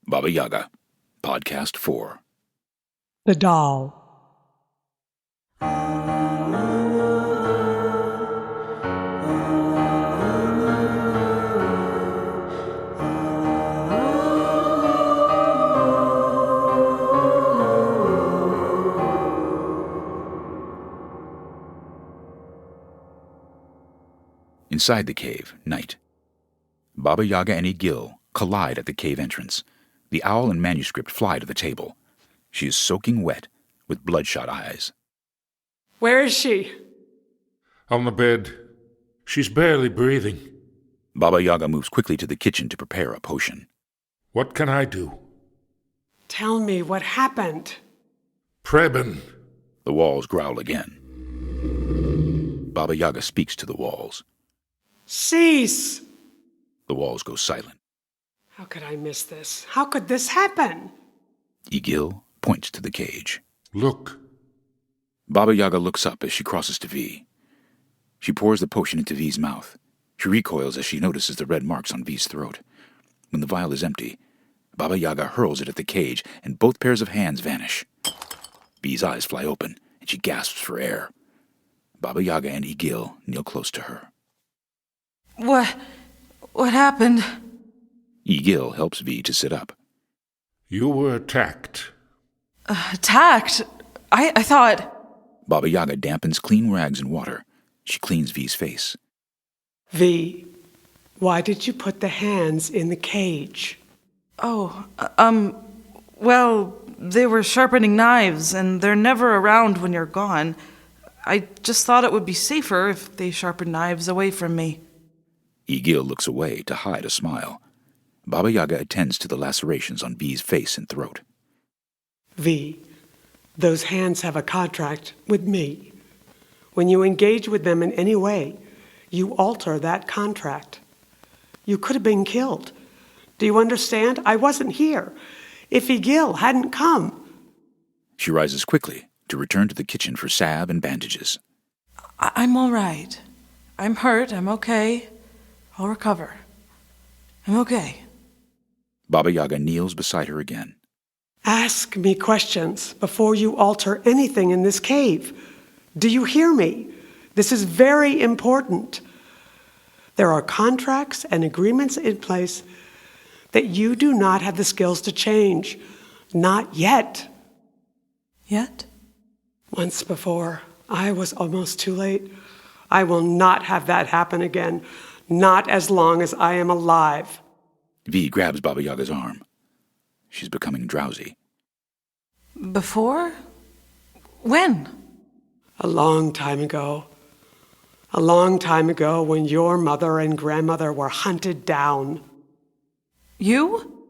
Baba Yaga, Podcast 4. The Doll. Inside the cave, night. Baba Yaga and Egill collide at the cave entrance. The owl and manuscript fly to the table. She is soaking wet, with bloodshot eyes. Where is she? On the bed. She's barely breathing. Baba Yaga moves quickly to the kitchen to prepare a potion. What can I do? Tell me what happened. Preben. The walls growl again. Baba Yaga speaks to the walls. Cease! The walls go silent. How could I miss this? How could this happen? Egill points to the cage. Look. Baba Yaga looks up as she crosses to V. She pours the potion into V's mouth. She recoils as she notices the red marks on V's throat. When the vial is empty, Baba Yaga hurls it at the cage, and both pairs of hands vanish. V's eyes fly open, and she gasps for air. Baba Yaga and Egill kneel close to her. What happened? Egill helps V to sit up. You were attacked. Attacked? I thought... Baba Yaga dampens clean rags in water. She cleans V's face. V, why did you put the hands in the cage? Well, they were sharpening knives, and they're never around when you're gone. I just thought it would be safer if they sharpened knives away from me. Egill looks away to hide a smile. Baba Yaga attends to the lacerations on V's face and throat. V, those hands have a contract with me. When you engage with them in any way, you alter that contract. You could have been killed. Do you understand? I wasn't here. If Egill hadn't come... She rises quickly to return to the kitchen for salve and bandages. I'm all right. I'm hurt. I'm okay. I'll recover. I'm okay. Baba Yaga kneels beside her again. Ask me questions before you alter anything in this cave. Do you hear me? This is very important. There are contracts and agreements in place that you do not have the skills to change. Not yet. Yet? Once before, I was almost too late. I will not have that happen again. Not as long as I am alive. V grabs Baba Yaga's arm. She's becoming drowsy. Before? When? A long time ago. A long time ago when your mother and grandmother were hunted down. You?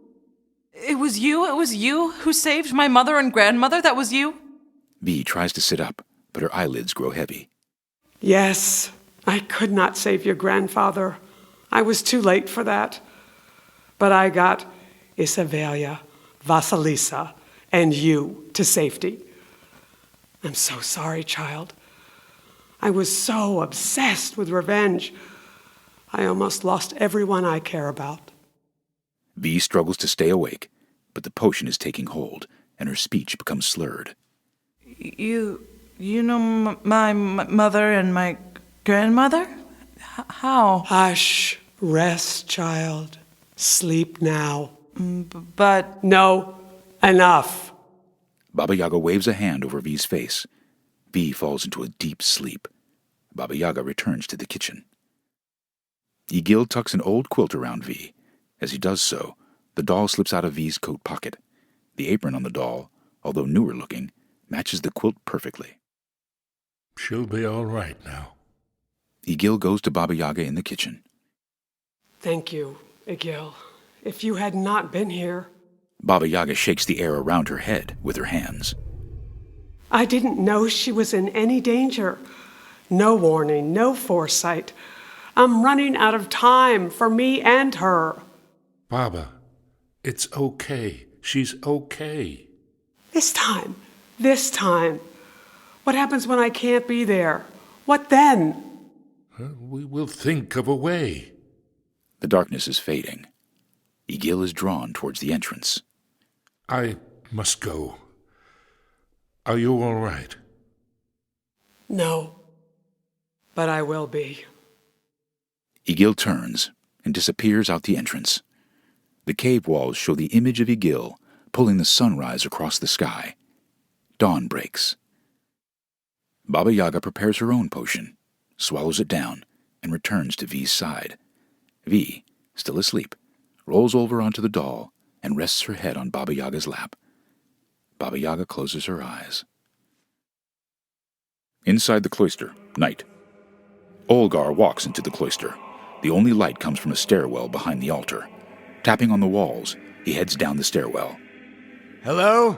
It was you who saved my mother and grandmother? That was you? V tries to sit up, but her eyelids grow heavy. Yes, I could not save your grandfather. I was too late for that. But I got Isavallia, Vasilisa, and you to safety. I'm so sorry, child. I was so obsessed with revenge. I almost lost everyone I care about. V struggles to stay awake, but the potion is taking hold, and her speech becomes slurred. You know my mother and my grandmother? How? Hush, rest, child. Sleep now. But... No, enough. Baba Yaga waves a hand over V's face. V falls into a deep sleep. Baba Yaga returns to the kitchen. Egill tucks an old quilt around V. As he does so, the doll slips out of V's coat pocket. The apron on the doll, although newer looking, matches the quilt perfectly. She'll be all right now. Egill goes to Baba Yaga in the kitchen. Thank you, Egill. If you had not been here... Baba Yaga shakes the air around her head with her hands. I didn't know she was in any danger. No warning, no foresight. I'm running out of time for me and her. Baba, it's okay. She's okay. This time. What happens when I can't be there? What then? We will think of a way. The darkness is fading. Egill is drawn towards the entrance. I must go. Are you all right? No, but I will be. Egill turns and disappears out the entrance. The cave walls show the image of Egill pulling the sunrise across the sky. Dawn breaks. Baba Yaga prepares her own potion, swallows it down, and returns to V's side. V, still asleep, rolls over onto the doll and rests her head on Baba Yaga's lap. Baba Yaga closes her eyes. Inside the cloister, night. Olgar walks into the cloister. The only light comes from a stairwell behind the altar. Tapping on the walls, he heads down the stairwell. Hello?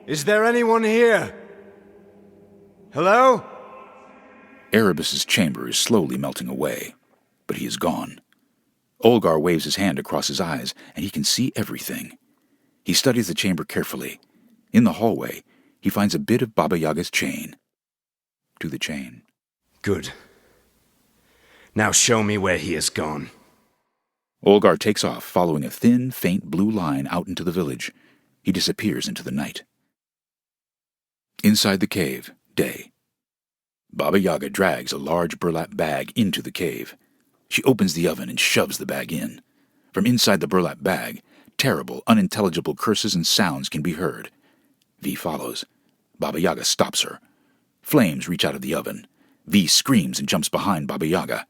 Is there anyone here? Hello? Erebus's chamber is slowly melting away, but he is gone. Olgar waves his hand across his eyes, and he can see everything. He studies the chamber carefully. In the hallway, he finds a bit of Baba Yaga's chain. To the chain. Good. Now show me where he has gone. Olgar takes off, following a thin, faint blue line out into the village. He disappears into the night. Inside the cave, day. Baba Yaga drags a large burlap bag into the cave. She opens the oven and shoves the bag in. From inside the burlap bag, terrible, unintelligible curses and sounds can be heard. V follows. Baba Yaga stops her. Flames reach out of the oven. V screams and jumps behind Baba Yaga.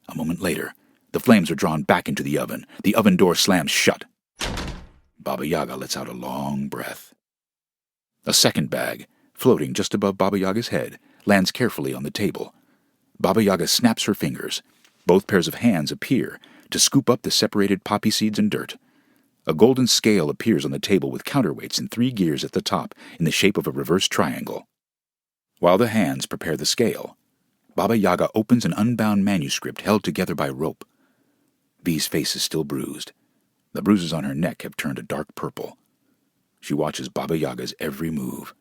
A moment later, the flames are drawn back into the oven. The oven door slams shut. Baba Yaga lets out a long breath. A second bag, floating just above Baba Yaga's head, lands carefully on the table. Baba Yaga snaps her fingers. Both pairs of hands appear to scoop up the separated poppy seeds and dirt. A golden scale appears on the table with counterweights in 3 gears at the top in the shape of a reverse triangle. While the hands prepare the scale, Baba Yaga opens an unbound manuscript held together by rope. V's face is still bruised. The bruises on her neck have turned a dark purple. She watches Baba Yaga's every move,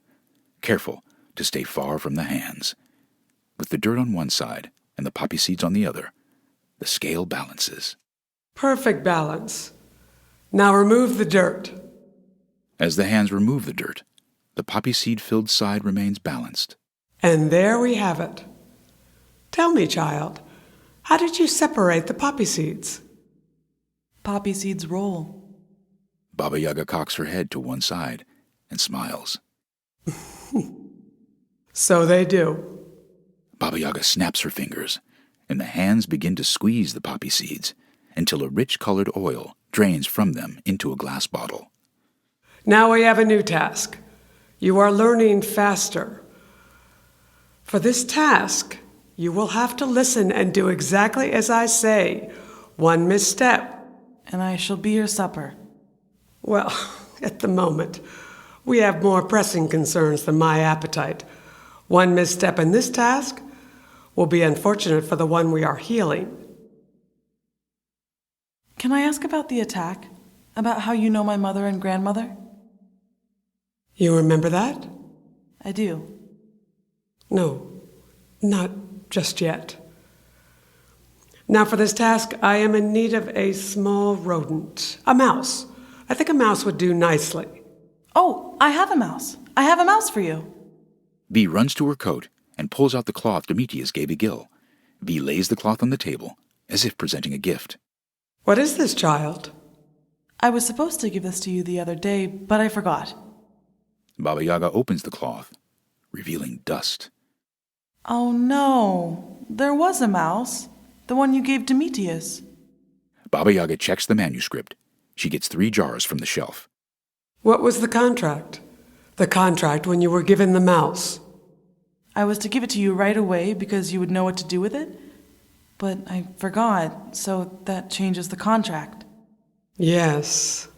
careful to stay far from the hands. With the dirt on one side and the poppy seeds on the other, the scale balances. Perfect balance. Now remove the dirt. As the hands remove the dirt, the poppy seed-filled side remains balanced. And there we have it. Tell me, child, how did you separate the poppy seeds? Poppy seeds roll. Baba Yaga cocks her head to one side and smiles. So they do. Baba Yaga snaps her fingers, and the hands begin to squeeze the poppy seeds until a rich-colored oil drains from them into a glass bottle. Now we have a new task. You are learning faster. For this task, you will have to listen and do exactly as I say. One misstep. And I shall be your supper. Well, at the moment, we have more pressing concerns than my appetite. One misstep in this task will be unfortunate for the one we are healing. Can I ask about the attack? About how you know my mother and grandmother? You remember that? I do. No, not just yet. Now for this task, I am in need of a small rodent. A mouse. I think a mouse would do nicely. Oh, I have a mouse. I have a mouse for you. V runs to her coat and pulls out the cloth Demetrius gave Egill. V lays the cloth on the table, as if presenting a gift. What is this, child? I was supposed to give this to you the other day, but I forgot. Baba Yaga opens the cloth, revealing dust. Oh no, there was a mouse. The one you gave Demetrius. Baba Yaga checks the manuscript. She gets 3 jars from the shelf. What was the contract? The contract when you were given the mouse. I was to give it to you right away because you would know what to do with it, but I forgot, so that changes the contract. Yes,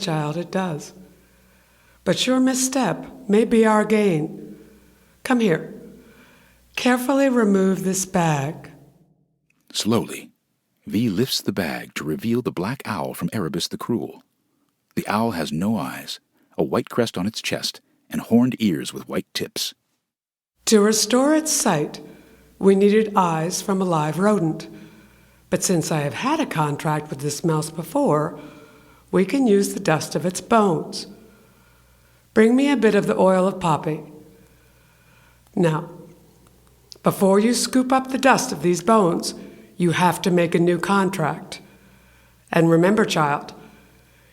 child, it does. But your misstep may be our gain. Come here. Carefully remove this bag. Slowly, V lifts the bag to reveal the black owl from Erebus the Cruel. The owl has no eyes, a white crest on its chest, and horned ears with white tips. To restore its sight, we needed eyes from a live rodent. But since I have had a contract with this mouse before, we can use the dust of its bones. Bring me a bit of the oil of poppy. Now, before you scoop up the dust of these bones, you have to make a new contract. And remember, child,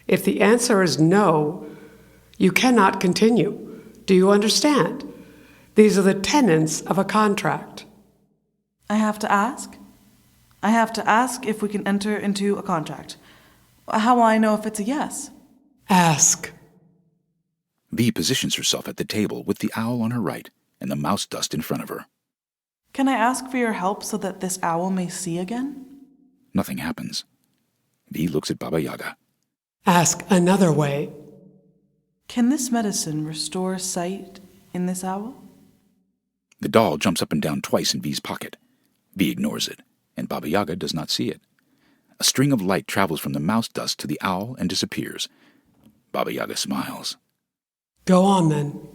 if the answer is no, you cannot continue. Do you understand? These are the tenets of a contract. I have to ask? I have to ask if we can enter into a contract. How will I know if it's a yes? Ask. V positions herself at the table with the owl on her right and the mouse dust in front of her. Can I ask for your help so that this owl may see again? Nothing happens. V looks at Baba Yaga. Ask another way. Can this medicine restore sight in this owl? The doll jumps up and down twice in V's pocket. V ignores it, and Baba Yaga does not see it. A string of light travels from the mouse dust to the owl and disappears. Baba Yaga smiles. Go on, then.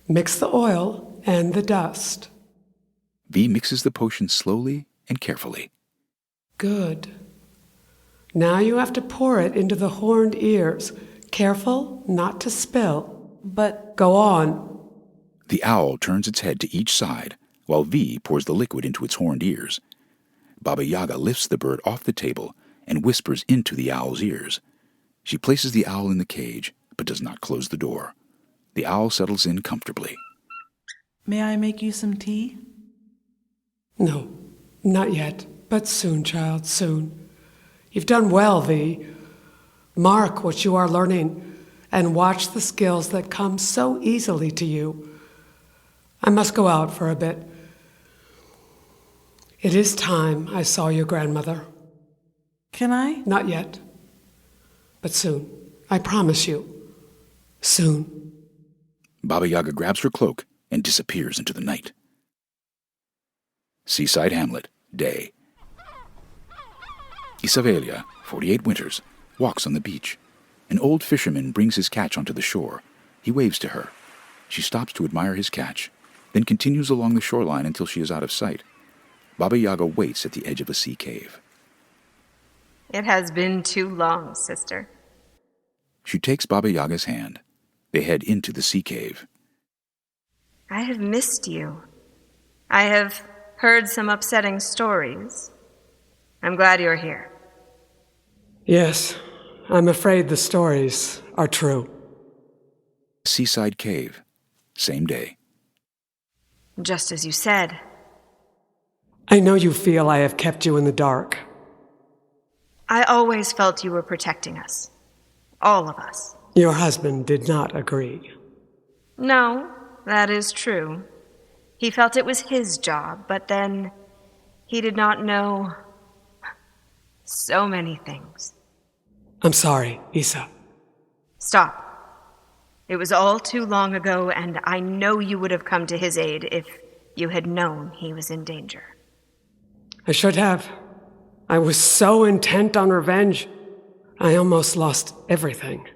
Mix the oil and the dust. V mixes the potion slowly and carefully. Good. Now you have to pour it into the horned ears. Careful not to spill. But Go on. The owl turns its head to each side, while V pours the liquid into its horned ears. Baba Yaga lifts the bird off the table and whispers into the owl's ears. She places the owl in the cage, but does not close the door. The owl settles in comfortably. may I make you some tea? No, not yet, but soon, child, soon. You've done well, V. Mark what you are learning and watch the skills that come so easily to you. I must go out for a bit. It is time I saw your grandmother. Can I? Not yet, but soon. I promise you. Soon. Baba Yaga grabs her cloak and disappears into the night. Seaside Hamlet, day. Isavallia, 48 winters, walks on the beach. An old fisherman brings his catch onto the shore. He waves to her. She stops to admire his catch, then continues along the shoreline until she is out of sight. Baba Yaga waits at the edge of a sea cave. It has been too long, sister. She takes Baba Yaga's hand. They head into the sea cave. I have missed you. I have heard some upsetting stories. I'm glad you're here. Yes, I'm afraid the stories are true. Seaside cave. Same day. Just as you said. I know you feel I have kept you in the dark. I always felt you were protecting us. All of us. Your husband did not agree. No, that is true. He felt it was his job, but then he did not know so many things. I'm sorry, Isa. Stop. It was all too long ago, and I know you would have come to his aid if you had known he was in danger. I should have. I was so intent on revenge, I almost lost everything.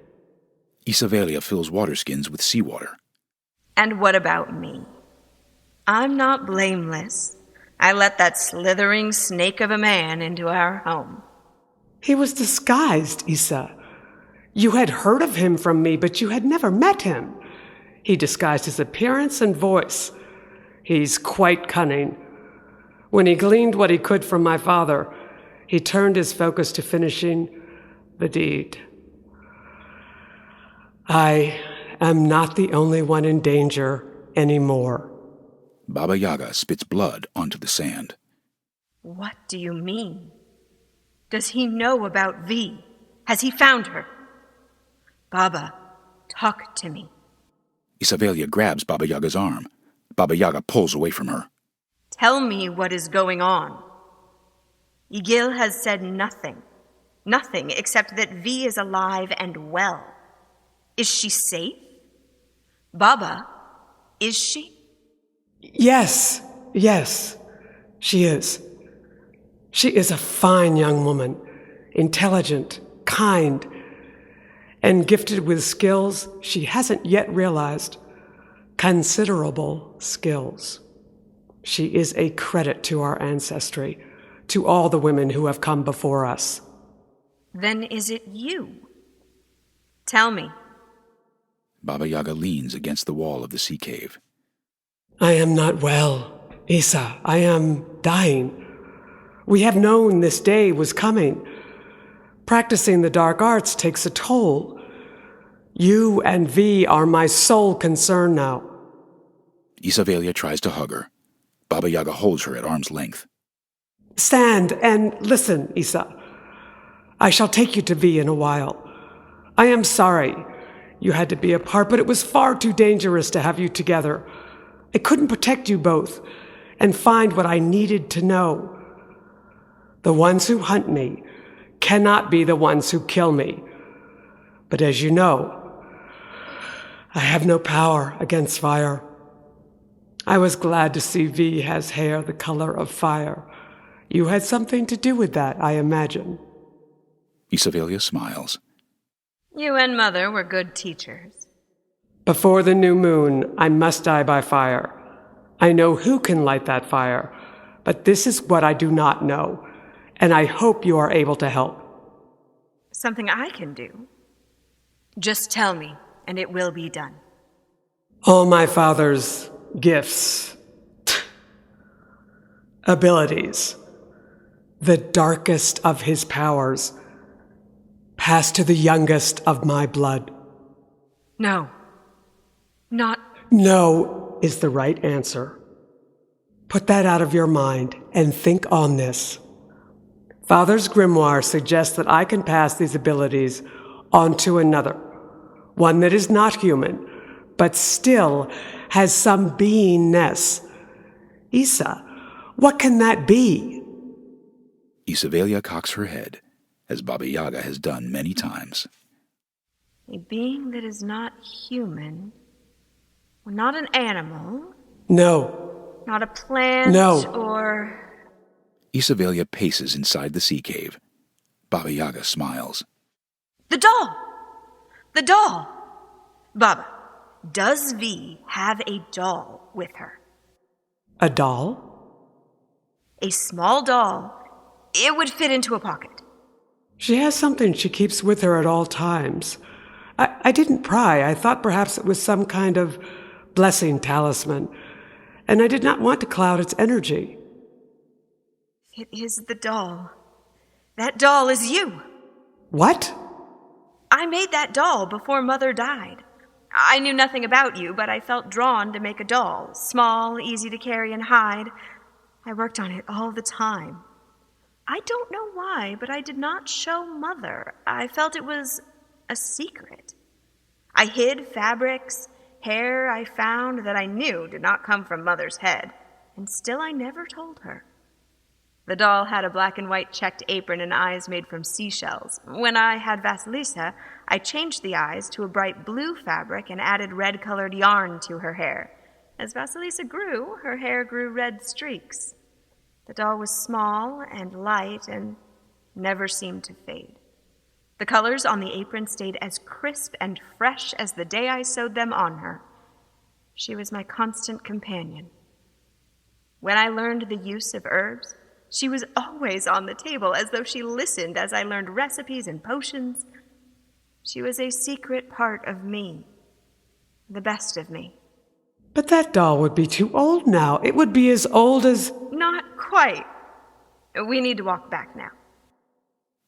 Isavallia fills water skins with seawater. And what about me? I'm not blameless. I let that slithering snake of a man into our home. He was disguised, Isa. You had heard of him from me, but you had never met him. He disguised his appearance and voice. He's quite cunning. When he gleaned what he could from my father, he turned his focus to finishing the deed. I am not the only one in danger anymore. Baba Yaga spits blood onto the sand. What do you mean? Does he know about V? Has he found her? Baba, talk to me. Isavallia grabs Baba Yaga's arm. Baba Yaga pulls away from her. Tell me what is going on. Egill has said nothing. Nothing except that V is alive and well. Is she safe? Baba, is she? Yes, she is. She is a fine young woman, intelligent, kind, and gifted with skills she hasn't yet realized. Considerable skills. She is a credit to our ancestry, to all the women who have come before us. Then is it you? Tell me. Baba Yaga leans against the wall of the sea cave. I am not well, Isa. I am dying. We have known this day was coming. Practicing the dark arts takes a toll. You and V are my sole concern now. Isavallia tries to hug her. Baba Yaga holds her at arm's length. Stand and listen, Isa. I shall take you to V in a while. I am sorry you had to be apart, but it was far too dangerous to have you together. I couldn't protect you both and find what I needed to know. The ones who hunt me cannot be the ones who kill me. But as you know, I have no power against fire. I was glad to see V has hair the color of fire. You had something to do with that, I imagine. Isavallia smiles. You and Mother were good teachers. Before the new moon, I must die by fire. I know who can light that fire, but this is what I do not know, and I hope you are able to help. Something I can do. Just tell me, and it will be done. All my father's gifts, abilities, the darkest of his powers, pass to the youngest of my blood. No. Not... No is the right answer. Put that out of your mind and think on this. Father's grimoire suggests that I can pass these abilities on to another, one that is not human, but still has some beingness. Isa, what can that be? Isavallia cocks her head, as Baba Yaga has done many times. A being that is not human. Not an animal. No. Not a plant. No. Or... Isavallia paces inside the sea cave. Baba Yaga smiles. The doll! The doll! Baba, does V have a doll with her? A doll? A small doll. It would fit into a pocket. She has something she keeps with her at all times. I didn't pry. I thought perhaps it was some kind of blessing talisman, and I did not want to cloud its energy. It is the doll. That doll is you. What? I made that doll before Mother died. I knew nothing about you, but I felt drawn to make a doll. Small, easy to carry and hide. I worked on it all the time. I don't know why, but I did not show Mother. I felt it was a secret. I hid fabrics, hair I found that I knew did not come from Mother's head, and still I never told her. The doll had a black and white checked apron and eyes made from seashells. When I had Vasilisa, I changed the eyes to a bright blue fabric and added red-colored yarn to her hair. As Vasilisa grew, her hair grew red streaks. The doll was small and light and never seemed to fade. The colors on the apron stayed as crisp and fresh as the day I sewed them on her. She was my constant companion. When I learned the use of herbs, she was always on the table, as though she listened as I learned recipes and potions. She was a secret part of me, the best of me. But that doll would be too old now. It would be as old as... Not quite. We need to walk back now.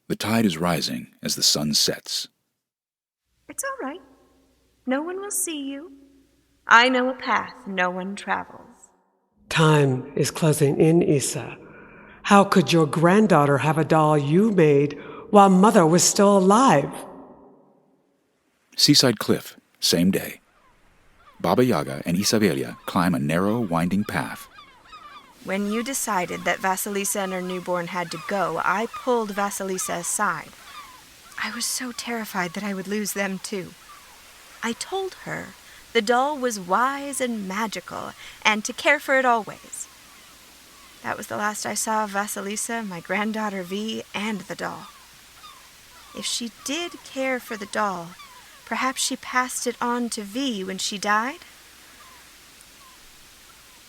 The tide is rising as the sun sets. It's all right. No one will see you. I know a path no one travels. Time is closing in, Isa. How could your granddaughter have a doll you made while Mother was still alive? Seaside cliff, same day. Baba Yaga and Isavallia climb a narrow, winding path. When you decided that Vasilisa and her newborn had to go, I pulled Vasilisa aside. I was so terrified that I would lose them too. I told her the doll was wise and magical, and to care for it always. That was the last I saw of Vasilisa, my granddaughter V, and the doll. If she did care for the doll, perhaps she passed it on to V when she died?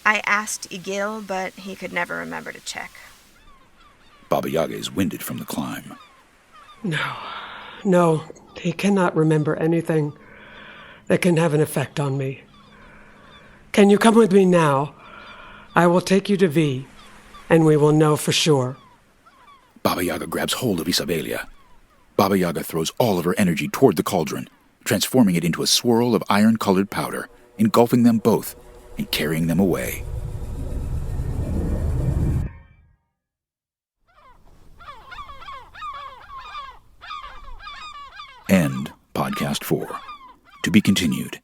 I asked Egill, but he could never remember to check. Baba Yaga is winded from the climb. No, He cannot remember anything that can have an effect on me. Can you come with me now? I will take you to V, and we will know for sure. Baba Yaga grabs hold of Isavallia. Baba Yaga throws all of her energy toward the cauldron, transforming it into a swirl of iron-colored powder, engulfing them both and carrying them away. End Podcast 4. To be continued.